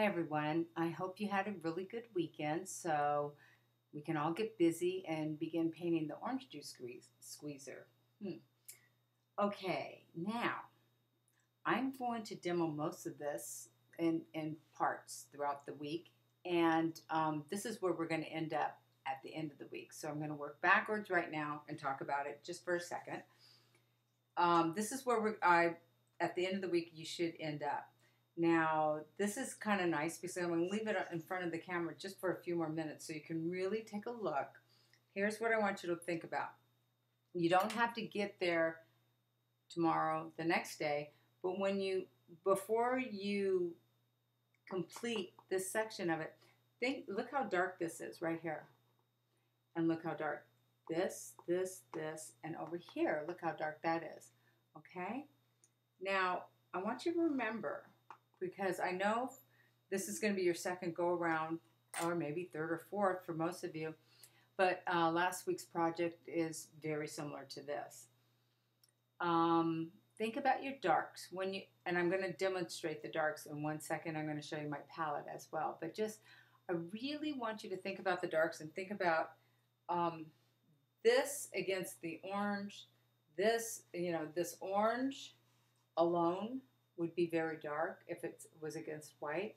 Hi everyone. I hope you had a really good weekend so we can all get busy and begin painting the orange juice squeezer. Okay, now I'm going to demo most of this in parts throughout the week, and this is where we're going to end up at the end of the week. So I'm going to work backwards right now and talk about it just for a second. This is where at the end of the week you should end up. Now, this is kind of nice because I'm going to leave it in front of the camera just for a few more minutes so you can really take a look. Here's what I want you to think about. You don't have to get there tomorrow, the next day, but before you complete this section of it, look how dark this is right here. And look how dark this, and over here, look how dark that is. Okay? Now, I want you to remember, because I know this is going to be your second go around, or maybe third or fourth for most of you, but last week's project is very similar to this. Think about your darks and I'm going to demonstrate the darks in 1 second. I'm going to show you my palette as well, but I really want you to think about the darks and think about this against the orange. This orange alone would be very dark if it was against white.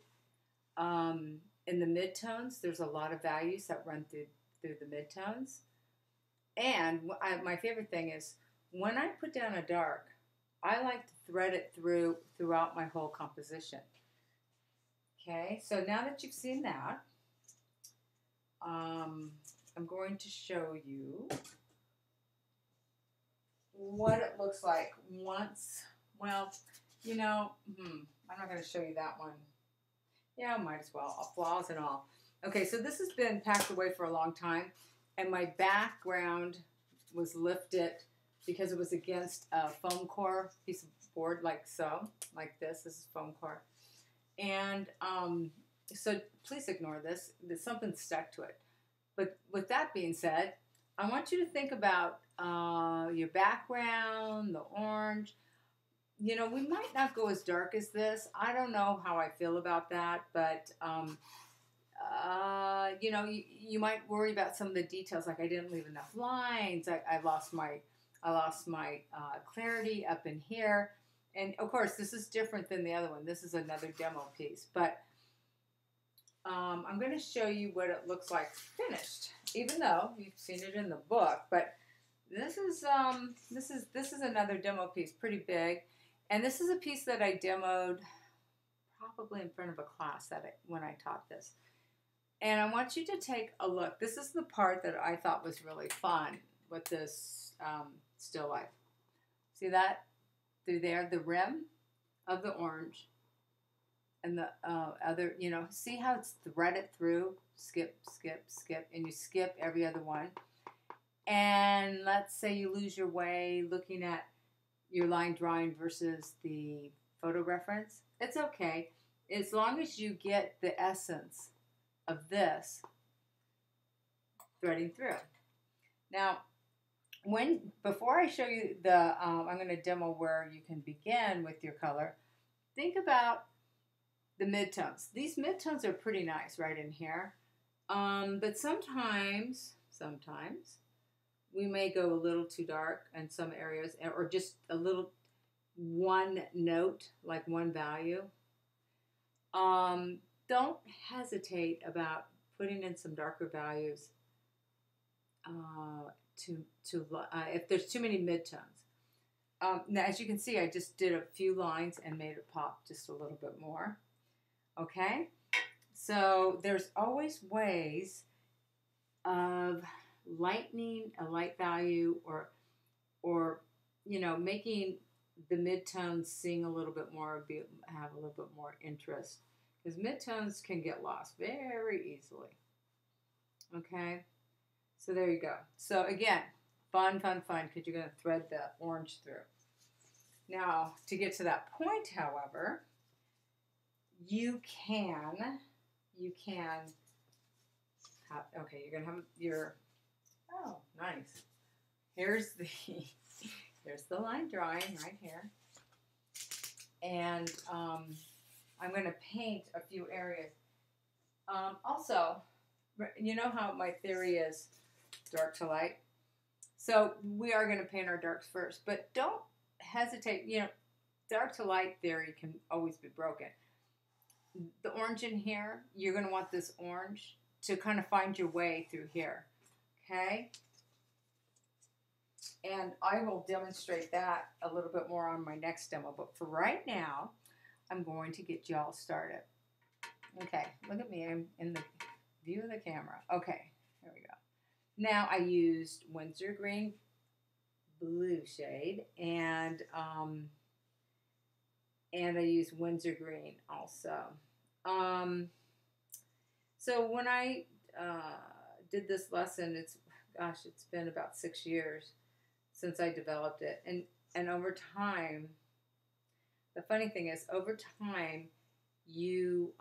In the midtones, there's a lot of values that run through the midtones. And my favorite thing is when I put down a dark, I like to thread it throughout my whole composition. Okay, so now that you've seen that, I'm going to show you what it looks like once. Well, I'm not going to show you that one. Yeah, might as well, flaws and all. Okay, so this has been packed away for a long time, and my background was lifted because it was against a Faulknor piece of board, like so, like this. This is Faulknor. And so please ignore this. There's something stuck to it. But with that being said, I want you to think about your background, the orange. We might not go as dark as this. I don't know how I feel about that, but, you might worry about some of the details, like I didn't leave enough lines. I lost my clarity up in here. And, of course, this is different than the other one. This is another demo piece. But I'm going to show you what it looks like finished, even though you've seen it in the book. But this is another demo piece, pretty big. And this is a piece that I demoed probably in front of a class when I taught this. And I want you to take a look. This is the part that I thought was really fun with this still life. See that through there? The rim of the orange and the other, see how it's threaded through? Skip, skip, skip. And you skip every other one. And let's say you lose your way looking at your line drawing versus the photo reference. It's okay, as long as you get the essence of this threading through. Now, before I show you I'm going to demo where you can begin with your color, think about the midtones. These midtones are pretty nice right in here, but sometimes we may go a little too dark in some areas, or just a little one note, like one value. Don't hesitate about putting in some darker values if there's too many midtones. Now, as you can see, I just did a few lines and made it pop just a little bit more. Okay? So there's always ways of lightening a light value or making the midtones sing a little bit more, have a little bit more interest, because midtones can get lost very easily. Okay, so there you go. So again, fun, because you're going to thread the orange through. Now, to get to that point, however, you can okay, you're going to have your, oh, nice. Here's the line drawing right here. And I'm going to paint a few areas. Also, you know how my theory is dark to light? So we are going to paint our darks first, but don't hesitate. You know, dark to light theory can always be broken. The orange in here, you're going to want this orange to kind of find your way through here, okay? And I will demonstrate that a little bit more on my next demo, but for right now, I'm going to get y'all started. Okay, look at me, I'm in the view of the camera. Okay, there we go. Now I used Windsor Green blue shade, and I used Windsor Green also. So when I did this lesson, it's been about 6 years since I developed it, and over time, the funny thing is, over time, you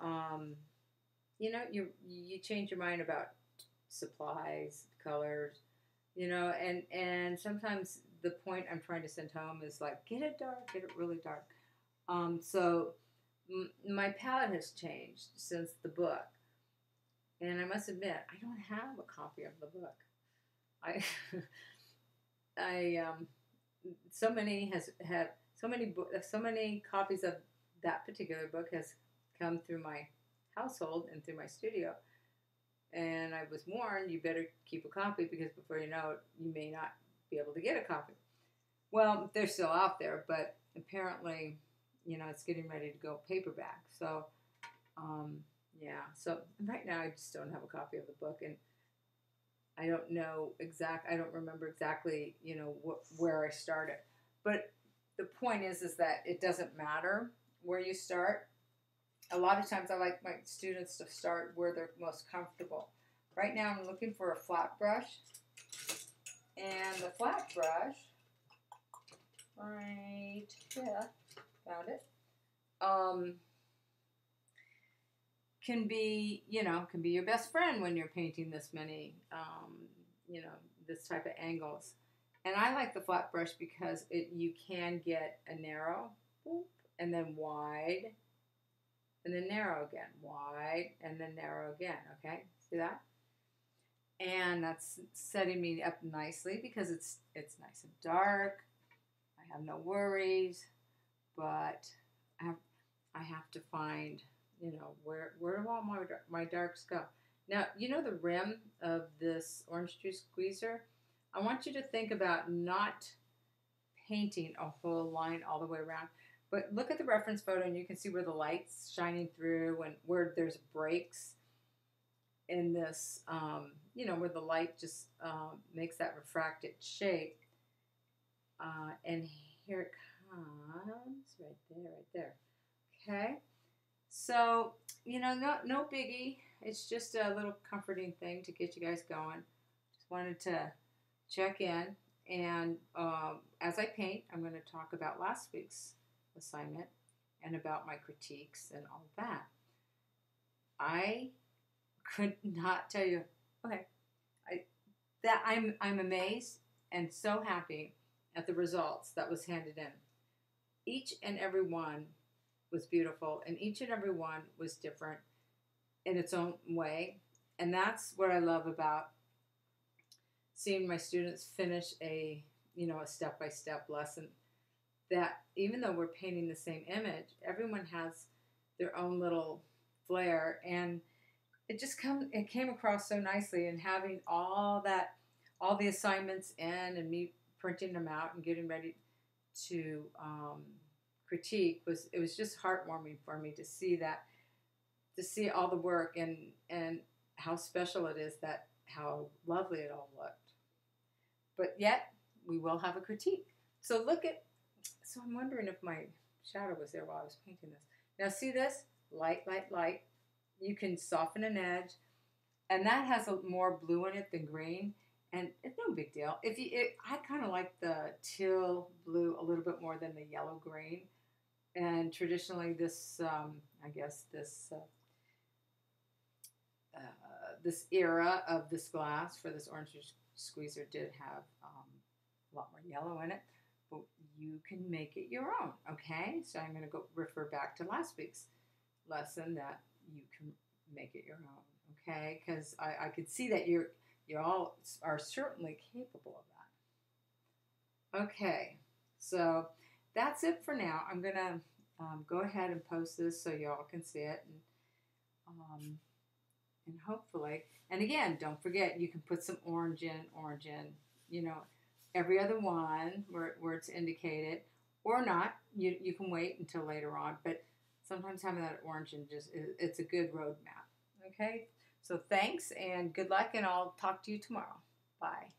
change your mind about supplies, colors, and sometimes the point I'm trying to send home is like, get it dark, get it really dark. So my palette has changed since the book, and I must admit, I don't have a copy of the book. So many copies of that particular book has come through my household and through my studio, and I was warned, you better keep a copy, because before you know it, you may not be able to get a copy. Well, they're still out there, but apparently, it's getting ready to go paperback. So, yeah. So right now, I just don't have a copy of the book, and I don't remember exactly, where I started. But the point is that it doesn't matter where you start. A lot of times I like my students to start where they're most comfortable. Right now I'm looking for a flat brush. And the flat brush, right here, found it, can be your best friend when you're painting this many, this type of angles. And I like the flat brush because you can get a narrow, boop, and then wide, and then narrow again, wide, and then narrow again, okay? See that? And that's setting me up nicely because it's nice and dark. I have no worries, but I have to find, where do all my darks go? Now, the rim of this orange juice squeezer, I want you to think about not painting a whole line all the way around, but look at the reference photo and you can see where the light's shining through and where there's breaks in this, where the light just makes that refracted shape. And here it comes, right there. Okay, so, no biggie. It's just a little comforting thing to get you guys going. Just wanted to check in. And as I paint, I'm going to talk about last week's assignment and about my critiques and all that. I could not tell you. Okay, I'm amazed and so happy at the results that was handed in. Each and every one was beautiful, and each and every one was different in its own way. And that's what I love about seeing my students finish a step-by-step lesson, that even though we're painting the same image, everyone has their own little flair, and it came across so nicely. And having all the assignments in, and me printing them out and getting ready to critique, it was just heartwarming for me to see that, to see all the work and how special it is, that how lovely it all looked. But yet we will have a critique. So I'm wondering if my shadow was there while I was painting this. Now see this? Light, light, light. You can soften an edge, and that has more blue in it than green, and it's no big deal. I kind of like the teal blue a little bit more than the yellow green, and traditionally this this era of this glass for this orange squeezer did have a lot more yellow in it, but you can make it your own, okay? So I'm going to go refer back to last week's lesson that you can make it your own, okay? Because I could see that you all are certainly capable of that. Okay, so that's it for now. I'm gonna go ahead and post this so y'all can see it, and hopefully, and again, don't forget you can put some orange in, you know, every other one where it's indicated, or not. You can wait until later on, but sometimes having that orange in it's a good roadmap. Okay, so thanks and good luck, and I'll talk to you tomorrow. Bye.